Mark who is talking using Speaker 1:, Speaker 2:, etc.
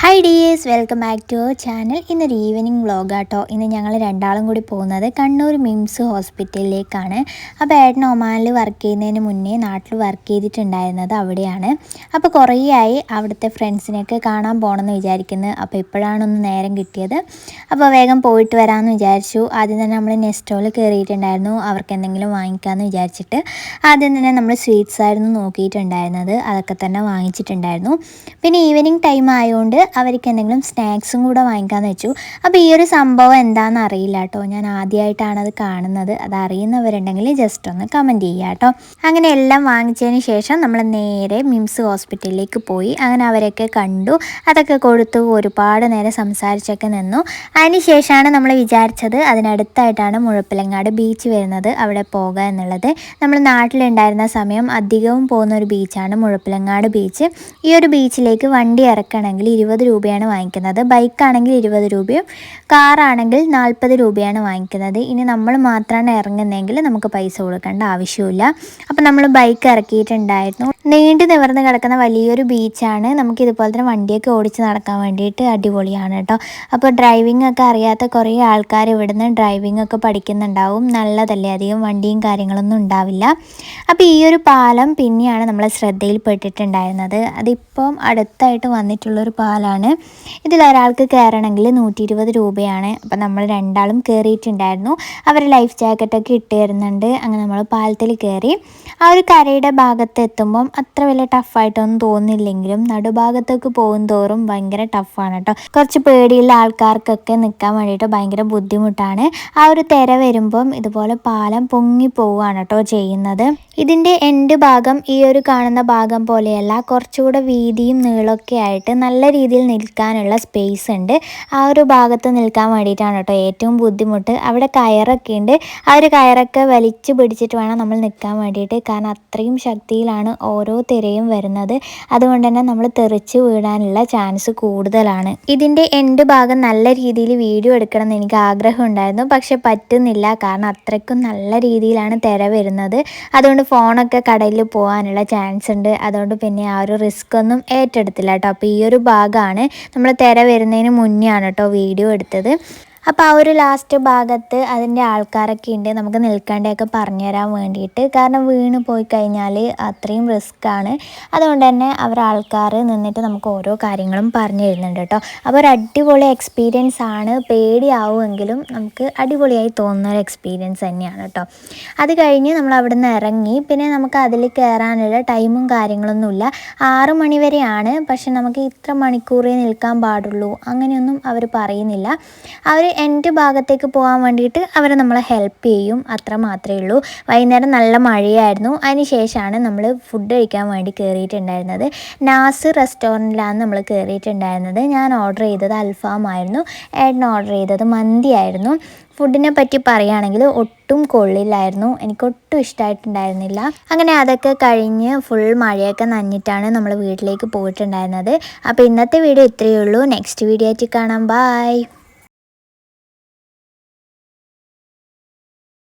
Speaker 1: Hi dears, welcome back to our channel. ഇന്നൊരു evening വ്ളോഗാട്ടോ. ഇന്ന് ഞങ്ങൾ രണ്ടാളും കൂടി പോകുന്നത് കണ്ണൂർ മിംസ് ഹോസ്പിറ്റലിലേക്കാണ്. അപ്പോൾ ഏട്ടൻ ഒമാനിൽ വർക്ക് ചെയ്യുന്നതിന് മുന്നേ നാട്ടിൽ വർക്ക് ചെയ്തിട്ടുണ്ടായിരുന്നത് അവിടെയാണ്. അപ്പോൾ കുറേയായി അവിടുത്തെ ഫ്രണ്ട്സിനെയൊക്കെ കാണാൻ പോകണമെന്ന് വിചാരിക്കുന്നത്. അപ്പോൾ ഇപ്പോഴാണൊന്ന് നേരം കിട്ടിയത്. അപ്പോൾ വേഗം പോയിട്ട് വരാമെന്ന് വിചാരിച്ചു. ആദ്യം തന്നെ നമ്മൾ നെസ്റ്റോയിൽ കയറിയിട്ടുണ്ടായിരുന്നു, അവർക്ക് എന്തെങ്കിലും വാങ്ങിക്കാമെന്ന് വിചാരിച്ചിട്ട്. ആദ്യം തന്നെ നമ്മൾ സ്വീറ്റ്സ് ആയിരുന്നു നോക്കിയിട്ടുണ്ടായിരുന്നത്, അതൊക്കെ തന്നെ വാങ്ങിച്ചിട്ടുണ്ടായിരുന്നു. പിന്നെ ഈവനിങ് ടൈം ആയതുകൊണ്ട് അവർക്ക് എന്തെങ്കിലും സ്നാക്സും കൂടെ വാങ്ങിക്കാമെന്ന് വെച്ചു. അപ്പോൾ ഈ ഒരു സംഭവം എന്താണെന്ന് അറിയില്ല കേട്ടോ, ഞാൻ ആദ്യമായിട്ടാണ് അത് കാണുന്നത്. അത് അറിയുന്നവരുണ്ടെങ്കിൽ ജസ്റ്റ് ഒന്ന് കമൻറ്റ് ചെയ്യുക കേട്ടോ. അങ്ങനെ എല്ലാം വാങ്ങിച്ചതിന് ശേഷം നമ്മൾ നേരെ മിംസ് ഹോസ്പിറ്റലിലേക്ക് പോയി. അങ്ങനെ അവരൊക്കെ കണ്ടു, അതൊക്കെ കൊടുത്തു, ഒരുപാട് നേരം സംസാരിച്ചൊക്കെ നിന്നു. അതിന് ശേഷമാണ് നമ്മൾ വിചാരിച്ചത് അതിനടുത്തായിട്ടാണ് മുഴപ്പിലങ്ങാട് ബീച്ച് വരുന്നത്, അവിടെ പോകുക എന്നുള്ളത്. നമ്മൾ നാട്ടിലുണ്ടായിരുന്ന സമയം അധികവും പോകുന്ന ഒരു ബീച്ചാണ് മുഴപ്പിലങ്ങാട് ബീച്ച്. ഈ ഒരു ബീച്ചിലേക്ക് വണ്ടി ഇറക്കണമെങ്കിൽ 20 രൂപയാണ് വാങ്ങിക്കുന്നത്. ബൈക്കാണെങ്കിൽ 20 രൂപയും കാറാണെങ്കിൽ 40 രൂപയാണ് വാങ്ങിക്കുന്നത്. ഇനി നമ്മൾ മാത്രമാണ് ഇറങ്ങുന്നതെങ്കിൽ നമുക്ക് പൈസ കൊടുക്കേണ്ട ആവശ്യമില്ല. അപ്പോൾ നമ്മൾ ബൈക്ക് ഇറക്കിയിട്ടുണ്ടായിരുന്നു. നീണ്ടു നിവർന്ന് കിടക്കുന്ന വലിയൊരു ബീച്ചാണ്. നമുക്ക് ഇതുപോലെ തന്നെ വണ്ടിയൊക്കെ ഓടിച്ച് നടക്കാൻ വേണ്ടിയിട്ട് അടിപൊളിയാണ് കേട്ടോ. അപ്പോൾ ഡ്രൈവിംഗ് ഒക്കെ അറിയാത്ത കുറേ ആൾക്കാർ ഇവിടുന്ന് ഡ്രൈവിംഗ് ഒക്കെ പഠിക്കുന്നുണ്ടാവും. നല്ലതല്ലേ, അധികം വണ്ടിയും കാര്യങ്ങളൊന്നും ഉണ്ടാവില്ല. അപ്പോൾ ഈ ഒരു പാലം പിന്നെയാണ് നമ്മളെ ശ്രദ്ധയിൽപ്പെട്ടിട്ടുണ്ടായിരുന്നത്. അതിപ്പം അടുത്തായിട്ട് വന്നിട്ടുള്ളൊരു പാലാണ്. ഇതിലൊരാൾക്ക് കയറണമെങ്കിൽ 120 രൂപയാണ്. അപ്പോൾ നമ്മൾ രണ്ടാളും കയറിയിട്ടുണ്ടായിരുന്നു. അവർ ലൈഫ് ജാക്കറ്റൊക്കെ ഇട്ട് തരുന്നുണ്ട്. അങ്ങനെ നമ്മൾ പാലത്തിൽ കയറി. ആ ഒരു കരയുടെ ഭാഗത്ത് എത്തുമ്പം അത്ര വലിയ ടഫായിട്ടൊന്നും തോന്നില്ലെങ്കിലും നടുഭാഗത്തേക്ക് പോകും തോറും ഭയങ്കര ടഫാണ് കേട്ടോ. കുറച്ച് പേടിയുള്ള ആൾക്കാർക്കൊക്കെ നിൽക്കാൻ വേണ്ടിയിട്ട് ഭയങ്കര ബുദ്ധിമുട്ടാണ്. ആ ഒരു തിര വരുമ്പം ഇതുപോലെ പാലം പൊങ്ങി പോവുകയാണ് കേട്ടോ ചെയ്യുന്നത്. ഇതിൻ്റെ എൻഡ് ഭാഗം ഈ ഒരു കാണുന്ന ഭാഗം പോലെയല്ല, കുറച്ചുകൂടെ വീതിയും നീളമൊക്കെ ആയിട്ട് നല്ല രീതിയിൽ നിൽക്കാനുള്ള സ്പേസ് ഉണ്ട്. ആ ഒരു ഭാഗത്ത് നിൽക്കാൻ വേണ്ടിയിട്ടാണ് കേട്ടോ ഏറ്റവും ബുദ്ധിമുട്ട്. അവിടെ കയറൊക്കെ ഉണ്ട്. ആ ഒരു കയറൊക്കെ വലിച്ചു പിടിച്ചിട്ട് വേണം നമ്മൾ നിൽക്കാൻ വേണ്ടിയിട്ട്, കാരണം അത്രയും ശക്തിയിലാണ് ഓരോ തിരയും വരുന്നത്. അതുകൊണ്ട് തന്നെ നമ്മൾ തെറിച്ച് വീഴാനുള്ള ചാൻസ് കൂടുതലാണ്. ഇതിൻ്റെ എൻഡ് ഭാഗം നല്ല രീതിയിൽ വീഡിയോ എടുക്കണം എന്ന് എനിക്ക് ആഗ്രഹം ഉണ്ടായിരുന്നു, പക്ഷെ പറ്റുന്നില്ല, കാരണം അത്രയ്ക്കും നല്ല രീതിയിലാണ് തിര വരുന്നത്. അതുകൊണ്ട് ഫോണൊക്കെ കടലിൽ പോകാനുള്ള ചാൻസ് ഉണ്ട്. അതുകൊണ്ട് പിന്നെ ആ ഒരു റിസ്ക് ഒന്നും ഏറ്റെടുത്തില്ല കേട്ടോ. അപ്പോൾ ഈ ഒരു ഭാഗമാണ് നമ്മൾ തിര വരുന്നതിന് മുന്നേ ആണ് കേട്ടോ വീഡിയോ എടുത്തത്. അപ്പോൾ ആ ഒരു ലാസ്റ്റ് ഭാഗത്ത് അതിൻ്റെ ആൾക്കാരൊക്കെ ഉണ്ട്, നമുക്ക് നിൽക്കേണ്ടതൊക്കെ പറഞ്ഞു തരാൻ വേണ്ടിയിട്ട്. കാരണം വീണ് പോയി കഴിഞ്ഞാൽ അത്രയും റിസ്ക്കാണ്. അതുകൊണ്ട് തന്നെ അവർ ആൾക്കാർ നിന്നിട്ട് നമുക്ക് ഓരോ കാര്യങ്ങളും പറഞ്ഞു തരുന്നുണ്ട് കേട്ടോ. അപ്പോൾ ഒരു അടിപൊളി എക്സ്പീരിയൻസ് ആണ്. പേടിയാവുമെങ്കിലും നമുക്ക് അടിപൊളിയായി തോന്നുന്ന ഒരു എക്സ്പീരിയൻസ് തന്നെയാണ് കേട്ടോ. അത് കഴിഞ്ഞ് നമ്മൾ അവിടെ നിന്ന് ഇറങ്ങി. പിന്നെ നമുക്ക് അതിൽ കയറാനുള്ള ടൈമും കാര്യങ്ങളൊന്നുമില്ല. 6 മണി വരെയാണ്. പക്ഷെ നമുക്ക് ഇത്ര മണിക്കൂറേ നിൽക്കാൻ പാടുള്ളൂ അങ്ങനെയൊന്നും അവർ പറയുന്നില്ല. അവർ എൻ്റെ ഭാഗത്തേക്ക് പോകാൻ വേണ്ടിയിട്ട് അവർ നമ്മളെ ഹെൽപ്പ് ചെയ്യും, അത്ര മാത്രമേ ഉള്ളൂ. വൈകുന്നേരം നല്ല മഴയായിരുന്നു. അതിന് ശേഷമാണ് നമ്മൾ ഫുഡ് കഴിക്കാൻ വേണ്ടി കയറിയിട്ടുണ്ടായിരുന്നത്. നാസ് റെസ്റ്റോറൻറ്റിലാണ് നമ്മൾ കയറിയിട്ടുണ്ടായിരുന്നത്. ഞാൻ ഓർഡർ ചെയ്തത് അൽഫാമായിരുന്നു, ഏട്ടൻ ഓർഡർ ചെയ്തത് മന്തിയായിരുന്നു. ഫുഡിനെ പറ്റി പറയുകയാണെങ്കിൽ ഒട്ടും കൊള്ളില്ലായിരുന്നു, എനിക്കൊട്ടും ഇഷ്ടമായിട്ടുണ്ടായിരുന്നില്ല. അങ്ങനെ അതൊക്കെ കഴിഞ്ഞ് ഫുൾ മഴയൊക്കെ നനഞ്ഞിട്ടാണ് നമ്മൾ വീട്ടിലേക്ക് പോയിട്ടുണ്ടായിരുന്നത്. അപ്പോൾ ഇന്നത്തെ വീഡിയോ ഇത്രയേ ഉള്ളൂ. നെക്സ്റ്റ് വീഡിയോ ആയിട്ട് കാണാം. ബൈ.